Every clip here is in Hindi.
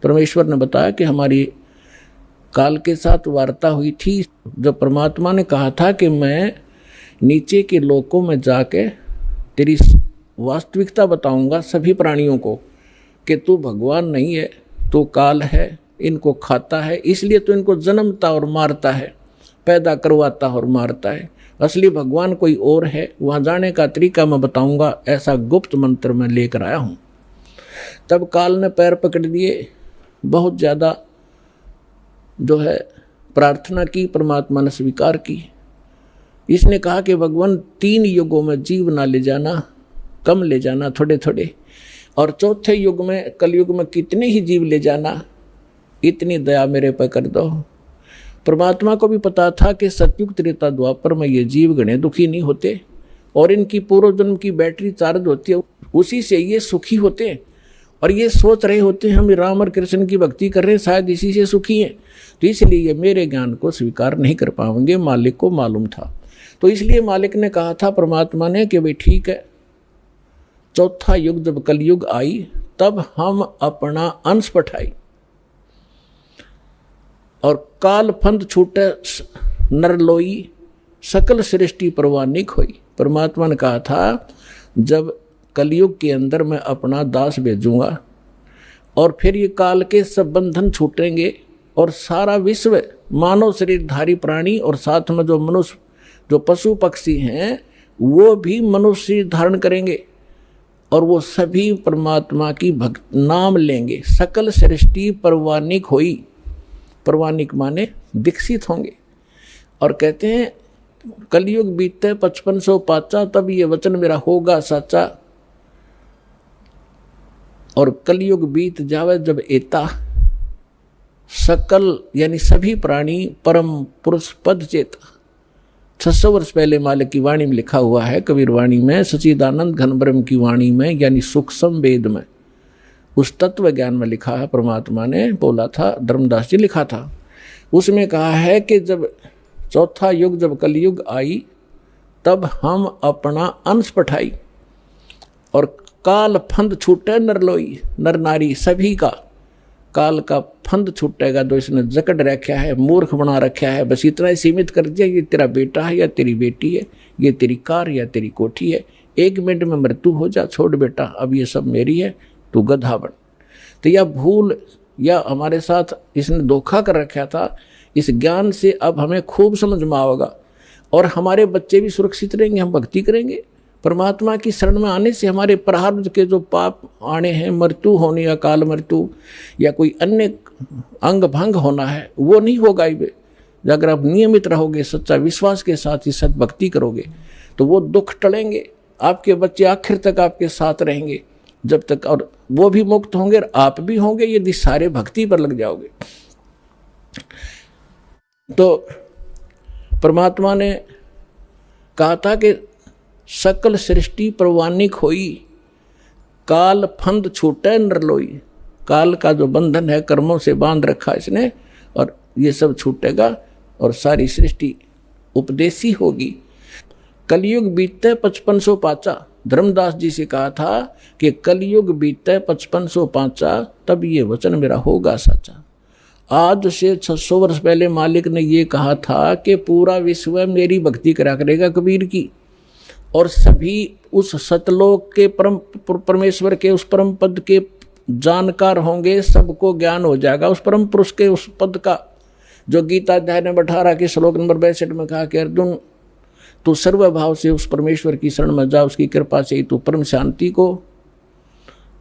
परमेश्वर ने बताया कि हमारी काल के साथ वार्ता हुई थी, जब परमात्मा ने कहा था कि मैं नीचे के लोकों में जाके तेरी वास्तविकता बताऊंगा सभी प्राणियों को कि तू भगवान नहीं है, तू काल है, इनको खाता है, इसलिए तो इनको जन्मता और मारता है, पैदा करवाता और मारता है। असली भगवान कोई और है, वहाँ जाने का तरीका मैं बताऊंगा, ऐसा गुप्त मंत्र मैं लेकर आया हूँ। तब काल ने पैर पकड़ दिए, बहुत ज़्यादा जो है प्रार्थना की, परमात्मा ने स्वीकार की। इसने कहा कि भगवान 3 युगों में जीव ना ले जाना, कम ले जाना थोड़े थोड़े, और चौथे युग में कलयुग में कितने ही जीव ले जाना, इतनी दया मेरे पर कर दो। परमात्मा को भी पता था कि सतयुग त्रेता द्वापर में ये जीव गणे दुखी नहीं होते, और इनकी पूर्व जन्म की बैटरी चार्ज होती है, उसी से ये सुखी होते, और ये सोच रहे होते हैं हम राम और कृष्ण की भक्ति कर रहे हैं, शायद इसी से सुखी हैं, तो इसलिए ये मेरे ज्ञान को स्वीकार नहीं कर पाएंगे। मालिक को मालूम था, तो इसलिए मालिक ने कहा था परमात्मा ने कि भाई ठीक है, चौथा युग जब कलयुग आई तब हम अपना अंश पठाई और काल फंद छूटे नरलोई सकल सृष्टि परवानिक हुई। परमात्मा ने कहा था जब कलयुग के अंदर मैं अपना दास भेजूंगा और फिर ये काल के सब बंधन छूटेंगे और सारा विश्व मानव शरीरधारी प्राणी और साथ में जो मनुष्य जो पशु पक्षी हैं वो भी मनुष्य धारण करेंगे और वो सभी परमात्मा की भक्त नाम लेंगे। सकल सृष्टि परवानिक हुई, परवानिक माने विकसित होंगे। और कहते हैं कलयुग बीते 5500 पाचा, तब ये वचन मेरा होगा सच्चा। और कलयुग बीत जावे जब एता, सकल यानी सभी प्राणी परम पुरुष पद चेता। 600 वर्ष पहले मालिक की वाणी में लिखा हुआ है, कबीर वाणी में, सच्चिदानंद घन ब्रह्म की वाणी में, यानी सूक्ष्म वेद में, उस तत्व ज्ञान में लिखा है। परमात्मा ने बोला था, धर्मदास जी लिखा था, उसमें कहा है कि जब चौथा युग जब कलयुग आई तब हम अपना अंश पठाई और काल फंद छूटे नरलोई, नर नारी सभी का काल का फंद छूटेगा जो इसने जकड़ रखा है, मूर्ख बना रखा है, बस इतना ही सीमित कर दिया, ये तेरा बेटा है या तेरी बेटी है, ये तेरी कार या तेरी कोठी है, 1 मिनट में मृत्यु हो जा, छोड़ बेटा, अब ये सब मेरी है, तू गधा बन। तो यह भूल या हमारे साथ इसने धोखा कर रखा था, इस ज्ञान से अब हमें खूब समझ में आएगा और हमारे बच्चे भी सुरक्षित रहेंगे, हम भक्ति करेंगे। परमात्मा की शरण में आने से हमारे प्रारब्ध के जो पाप आने हैं, मृत्यु होनी या काल मृत्यु या कोई अन्य अंग भंग होना है, वो नहीं होगा ही। अगर आप नियमित रहोगे, सच्चा विश्वास के साथ ही सद्भक्ति करोगे तो वो दुख टलेंगे, आपके बच्चे आखिर तक आपके साथ रहेंगे जब तक, और वो भी मुक्त होंगे और आप भी होंगे यदि सारे भक्ति पर लग जाओगे। तो परमात्मा ने कहा था कि सकल सृष्टि परवानिक होई, काल फंद छूटे नरलोई। काल का जो बंधन है कर्मों से बांध रखा इसने, और ये सब छूटेगा और सारी सृष्टि उपदेशी होगी। कलयुग बीतते 5500 पाचा, धर्मदास जी से कहा था कि कलयुग बीतते 5500 पाचा, तब ये वचन मेरा होगा सच्चा। आज से 600 वर्ष पहले मालिक ने ये कहा था कि पूरा विश्व मेरी भक्ति करा करेगा कबीर की, और सभी उस सतलोक के परम परमेश्वर के उस परम पद के जानकार होंगे, सबको ज्ञान हो जाएगा उस परम पुरुष के उस पद का, जो गीता अध्याय नंबर 18 के श्लोक नंबर 62 में कहा कि अर्जुन तू सर्वभाव से उस परमेश्वर की शरण में जा, उसकी कृपा से तू परम शांति को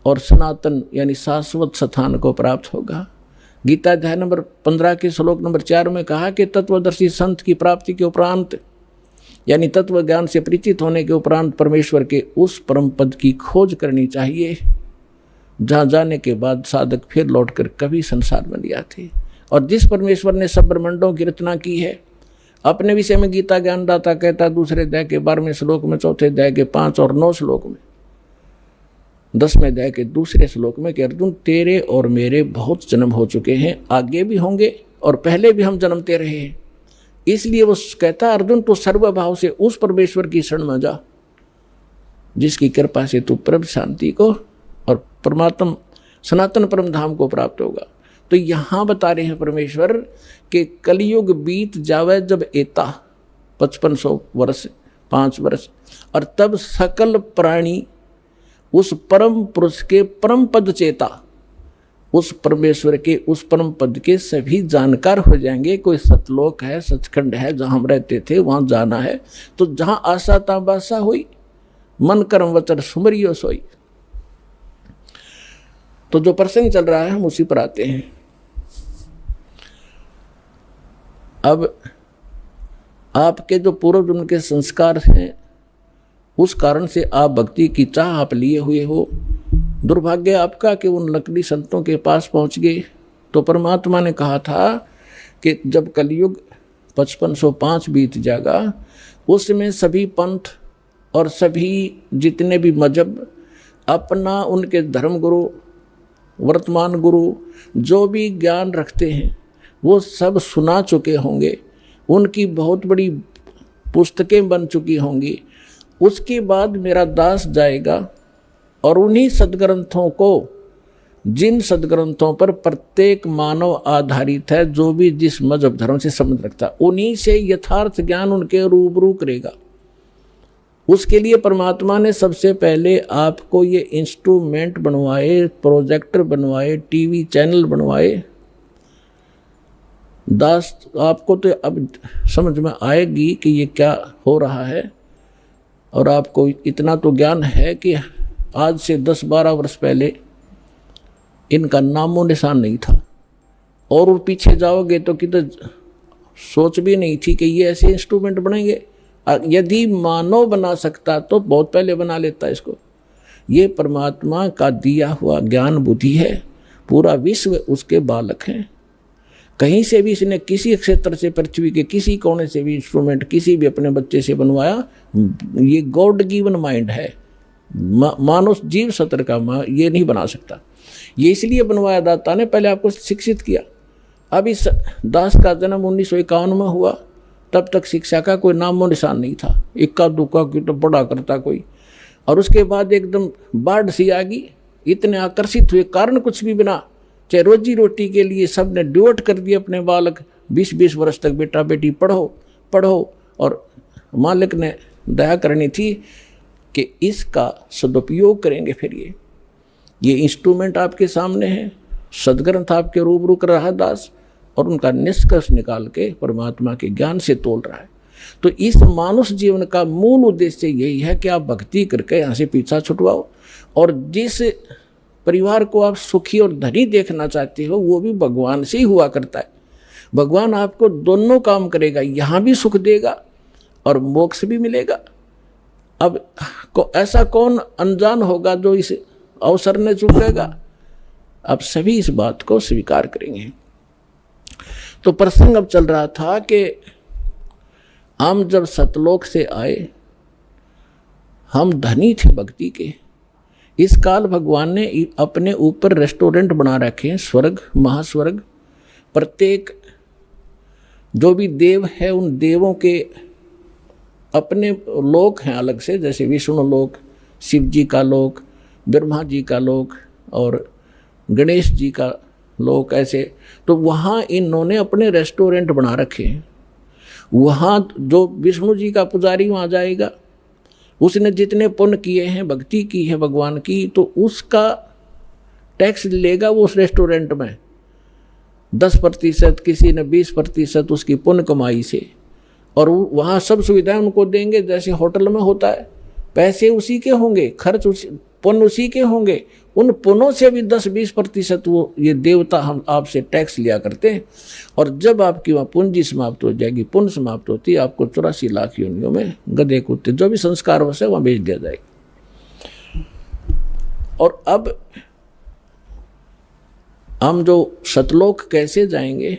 और सनातन यानी शाश्वत स्थान को प्राप्त होगा। गीता अध्याय नंबर 15 के श्लोक नंबर 4 में कहा कि तत्वदर्शी संत की प्राप्ति के उपरांत यानी तत्व ज्ञान से परिचित होने के उपरांत परमेश्वर के उस परम पद की खोज करनी चाहिए, जहाँ जाने के बाद साधक फिर लौटकर कभी संसार में नहीं आते। और जिस परमेश्वर ने सब ब्रह्मांडों की रचना की है, अपने विषय में गीता ज्ञानदाता कहता दूसरे अध्याय के 12वें श्लोक में, चौथे अध्याय के 5 और 9 श्लोक में, 10वें अध्याय के दूसरे श्लोक में कि अर्जुन तेरे और मेरे बहुत जन्म हो चुके हैं, आगे भी होंगे और पहले भी हम जन्मते रहे हैं। इसलिए वो कहता अर्जुन तू सर्वभाव से उस परमेश्वर की शरण में जा जिसकी कृपा से तू प्रभ शांति को और परमात्मा सनातन परम धाम को प्राप्त होगा। तो यहाँ बता रहे हैं परमेश्वर कि कलयुग बीत जावे जब एता 5500 वर्ष 5 वर्ष, और तब सकल प्राणी उस परम पुरुष के परम पद चेता, उस परमेश्वर के उस परम पद के सभी जानकार हो जाएंगे। कोई सतलोक है, सचखंड है, जहाँ हम रहते थे वहाँ जाना है, तो जहाँ आशा ताबासा हुई, मन कर्म वचन सुमरियो सोई। तो जो प्रसंग चल रहा है हम उसी पर आते हैं। अब आपके जो पूर्व जन्म के संस्कार हैं, उस कारण से आप भक्ति की चाह आप लिए हुए हो। दुर्भाग्य आपका कि उन लकड़ी संतों के पास पहुंच गए। तो परमात्मा ने कहा था कि जब कलयुग 5505 बीत जाएगा, उसमें सभी पंथ और सभी जितने भी मजहब अपना उनके धर्म गुरु, वर्तमान गुरु जो भी ज्ञान रखते हैं वो सब सुना चुके होंगे, उनकी बहुत बड़ी पुस्तकें बन चुकी होंगी। उसके बाद मेरा दास जाएगा और उन्हीं सदग्रंथों को, जिन सदग्रंथों पर प्रत्येक मानव आधारित है, जो भी जिस मजहब धर्म से संबंध रखता है, उन्हीं से यथार्थ ज्ञान उनके रूबरू करेगा। उसके लिए परमात्मा ने सबसे पहले आपको ये इंस्ट्रूमेंट बनवाए, प्रोजेक्टर बनवाए, टीवी चैनल बनवाए। दास आपको तो अब समझ में आएगी कि ये क्या हो रहा है, और आपको इतना तो ज्ञान है कि आज से 10-12 वर्ष पहले इनका नामो निशान नहीं था, और पीछे जाओगे तो किधर सोच भी नहीं थी कि ये ऐसे इंस्ट्रूमेंट बनेंगे। यदि मानव बना सकता तो बहुत पहले बना लेता इसको। ये परमात्मा का दिया हुआ ज्ञान बुद्धि है, पूरा विश्व उसके बालक हैं। कहीं से भी इसने किसी क्षेत्र से, पृथ्वी के किसी कोने से भी इंस्ट्रूमेंट किसी भी अपने बच्चे से बनवाया, ये गॉड गिवन माइंड है। मानव जीव सत्र का ये नहीं बना सकता। ये इसलिए बनवाया दाता ने, पहले आपको शिक्षित किया। अब इस दास का जन्म 1951 में हुआ, तब तक शिक्षा का कोई नामो निशान नहीं था। इक्का दुक्का की तो पढ़ा करता कोई, और उसके बाद एकदम बाढ़ सी आ गई। इतने आकर्षित हुए, कारण कुछ भी बिना, चाहे रोजी रोटी के लिए सब ने डिवोट कर दिए अपने बालक। 20-20 वर्ष तक बेटा बेटी पढ़ो पढ़ो, और मालिक ने दया करनी थी कि इसका सदुपयोग करेंगे। फिर ये इंस्ट्रूमेंट आपके सामने है, सदग्रंथ आपके रूबरू कर रहा दास, और उनका निष्कर्ष निकाल के परमात्मा के ज्ञान से तोल रहा है। तो इस मानुष जीवन का मूल उद्देश्य यही है कि आप भक्ति करके यहाँ से पीछा छुटवाओ, और जिस परिवार को आप सुखी और धनी देखना चाहते हो वो भी भगवान से ही हुआ करता है। भगवान आपको दोनों काम करेगा, यहाँ भी सुख देगा और मोक्ष भी मिलेगा। अब ऐसा कौन अनजान होगा जो इस अवसर ने चूकेगा? अब सभी इस बात को स्वीकार करेंगे। तो प्रसंग अब चल रहा था कि हम जब सतलोक से आए, हम धनी थे भक्ति के। इस काल भगवान ने अपने ऊपर रेस्टोरेंट बना रखे हैं, स्वर्ग महास्वर्ग। प्रत्येक जो भी देव है उन देवों के अपने लोक हैं अलग से, जैसे विष्णु लोक, शिव जी का लोक, ब्रह्मा जी का लोक और गणेश जी का लोक, ऐसे। तो वहाँ इन्होंने अपने रेस्टोरेंट बना रखे हैं। वहाँ जो विष्णु जी का पुजारी वहाँ जाएगा, उसने जितने पुण्य किए हैं, भक्ति की है भगवान की, तो उसका टैक्स लेगा वो उस रेस्टोरेंट में 10%, किसी ने 20% उसकी पुण्य कमाई से, और वहाँ सब सुविधाएं उनको देंगे जैसे होटल में होता है। पैसे उसी के होंगे, खर्च उसी, पुण्य उसी के होंगे। उन पुण्यों से भी 10-20% वो ये देवता हम आपसे टैक्स लिया करते हैं। और जब आपकी वहाँ पूंजी समाप्त हो जाएगी, पुण्य समाप्त होती है, आपको 84 लाख योनियों में गधे कुत्ते जो भी संस्कार वश है वहाँ भेज दिया जाएगा। और अब हम जो सतलोक कैसे जाएंगे?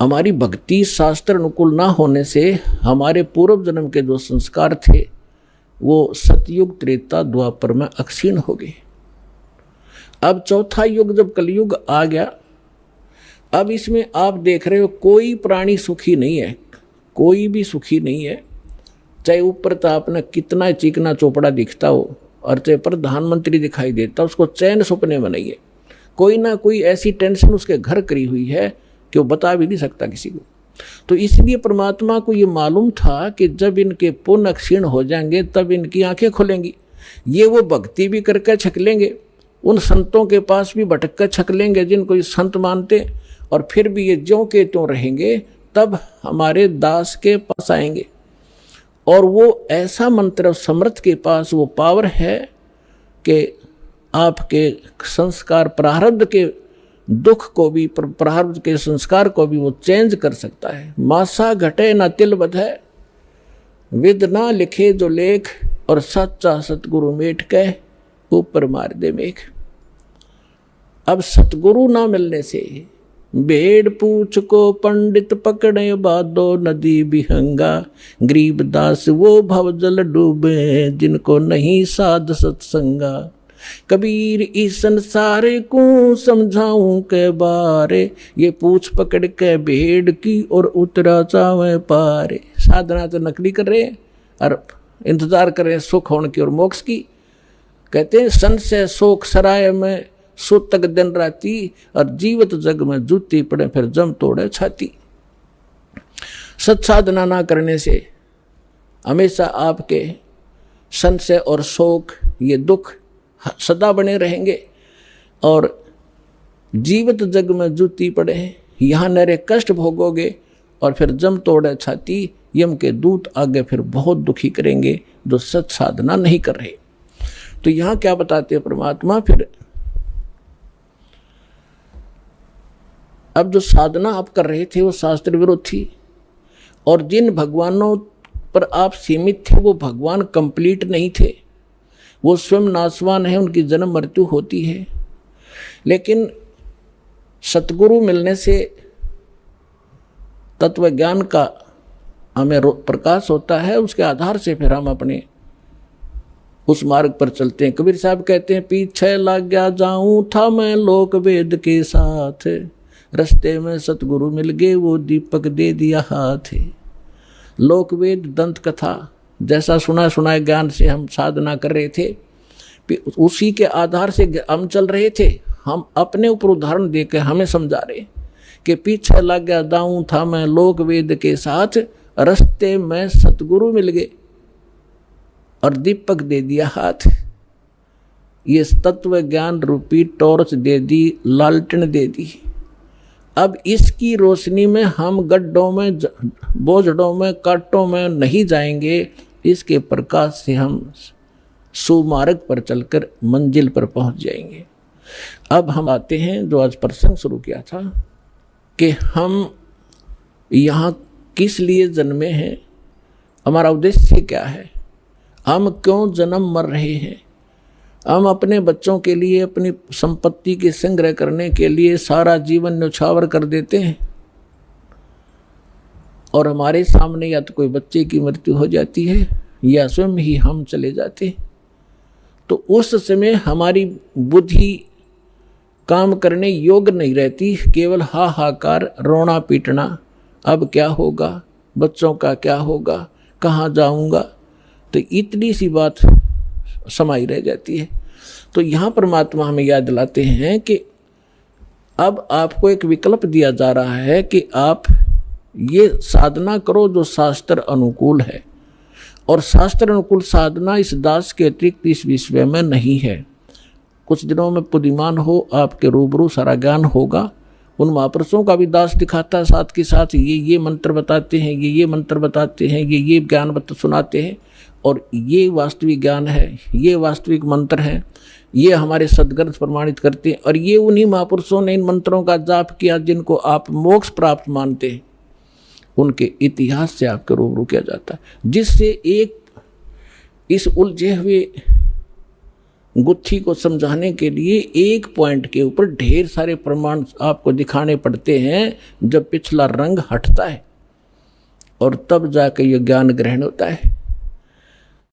हमारी भक्ति शास्त्र अनुकूल ना होने से हमारे पूर्व जन्म के जो संस्कार थे वो सतयुग त्रेता द्वापर में अक्षीण हो गए। अब चौथा युग जब कलयुग आ गया, अब इसमें आप देख रहे हो कोई प्राणी सुखी नहीं है, कोई भी सुखी नहीं है। चाहे ऊपर तो आपने कितना चिकना चोपड़ा दिखता हो, और चाहे प्रधानमंत्री दिखाई देता, उसको चैन सपने में नहीं है। कोई ना कोई ऐसी टेंशन उसके घर करी हुई है कि वो बता भी नहीं सकता किसी को। तो इसलिए परमात्मा को ये मालूम था कि जब इनके पुण्य क्षीण हो जाएंगे तब इनकी आंखें खुलेंगी। ये वो भक्ति भी करके छक लेंगे, उन संतों के पास भी भटक कर छक लेंगे जिनको ये संत मानते, और फिर भी ये ज्यों के त्यों रहेंगे, तब हमारे दास के पास आएंगे। और वो ऐसा मंत्र समर्थ के पास वो पावर है कि आपके संस्कार प्रारब्ध के दुख को भी, प्रारब्ध के संस्कार को भी वो चेंज कर सकता है। मासा घटे ना तिल बधे, विद ना लिखे जो लेख, और सच्चा सतगुरु मेट कह ऊपर मार दे मेघ। अब सतगुरु ना मिलने से भेड़ पूछ को पंडित पकड़े बादो नदी बिहंगा, गरीबदास वो भवजल डूबे जिनको नहीं साध सत्संगा। कबीर इस संसार को समझाऊं के बारे, ये पूछ पकड़ के भेड़ की और उतरा चावे पारे। साधना तो नकली कर रहे और इंतजार कर रहे सुख होने की और मोक्ष की। कहते हैं सन से शोक सराय में सुतक दिन राती, और जीवत जग में जूती पड़े फिर जम तोड़े छाती। सत साधना ना करने से हमेशा आपके संशय और शोक, ये दुख सदा बने रहेंगे, और जीवित जग में जूती पड़े यहाँ नरे कष्ट भोगोगे, और फिर जम तोड़े छाती, यम के दूत आगे फिर बहुत दुखी करेंगे जो सत साधना नहीं कर रहे। तो यहाँ क्या बताते हैं परमात्मा, फिर अब जो साधना आप कर रहे थे वो शास्त्र विरुद्ध थी, और जिन भगवानों पर आप सीमित थे वो भगवान कंप्लीट नहीं थे, वो स्वयं नाशवान है, उनकी जन्म मृत्यु होती है। लेकिन सतगुरु मिलने से तत्व ज्ञान का हमें प्रकाश होता है, उसके आधार से फिर हम अपने उस मार्ग पर चलते हैं। कबीर साहब कहते हैं पीछे लग गया जाऊं था मैं लोक वेद के साथ, रस्ते में सतगुरु मिल गए वो दीपक दे दिया हाथ। लोक वेद दंत कथा जैसा सुना सुनाए ज्ञान से हम साधना कर रहे थे, उसी के आधार से हम चल रहे थे। हम अपने ऊपर उदाहरण देकर हमें समझा रहे कि पीछे लग गया दाऊं था मैं लोक वेद के साथ, रस्ते में सतगुरु मिल गए और दीपक दे दिया हाथ। ये तत्व ज्ञान रूपी टॉर्च दे दी, लालटेन दे दी। अब इसकी रोशनी में हम गड्ढों में, बोझड़ों में, कांटों में नहीं जाएंगे, इसके प्रकाश से हम सुमार्ग पर चलकर मंजिल पर पहुंच जाएंगे। अब हम आते हैं जो आज प्रसंग शुरू किया था कि हम यहाँ किस लिए जन्मे हैं, हमारा उद्देश्य क्या है, हम क्यों जन्म मर रहे हैं। हम अपने बच्चों के लिए, अपनी संपत्ति के संग्रह करने के लिए सारा जीवन न्यौछावर कर देते हैं, और हमारे सामने या तो कोई बच्चे की मृत्यु हो जाती है या स्वयं ही हम चले जाते हैं। तो उस समय हमारी बुद्धि काम करने योग्य नहीं रहती, केवल हाहाकार, रोना पीटना, अब क्या होगा, बच्चों का क्या होगा, कहाँ जाऊंगा, तो इतनी सी बात समाई रह जाती है। तो यहाँ परमात्मा हमें याद दिलाते हैं कि अब आपको एक विकल्प दिया जा रहा है कि आप ये साधना करो जो शास्त्र अनुकूल है, और शास्त्र अनुकूल साधना इस दास के अतिरिक्त इस विश्व में नहीं है। कुछ दिनों में बुद्धिमान हो, आपके रूबरू सारा ज्ञान होगा। उन महापुरुषों का भी दास दिखाता है, साथ के साथ ये मंत्र बताते हैं, ये मंत्र बताते हैं, ये ज्ञान सुनाते हैं, और ये वास्तविक ज्ञान है, ये वास्तविक मंत्र है, ये हमारे सदग्रंथ प्रमाणित करते हैं। और ये उन्हीं महापुरुषों ने इन मंत्रों का जाप किया जिनको आप मोक्ष प्राप्त मानते हैं, उनके इतिहास से आपके रूबरू किया जाता है, जिससे एक इस उलझे हुए गुत्थी को समझाने के लिए एक पॉइंट के ऊपर ढेर सारे प्रमाण आपको दिखाने पड़ते हैं। जब पिछला रंग हटता है और तब जाकर यह ज्ञान ग्रहण होता है।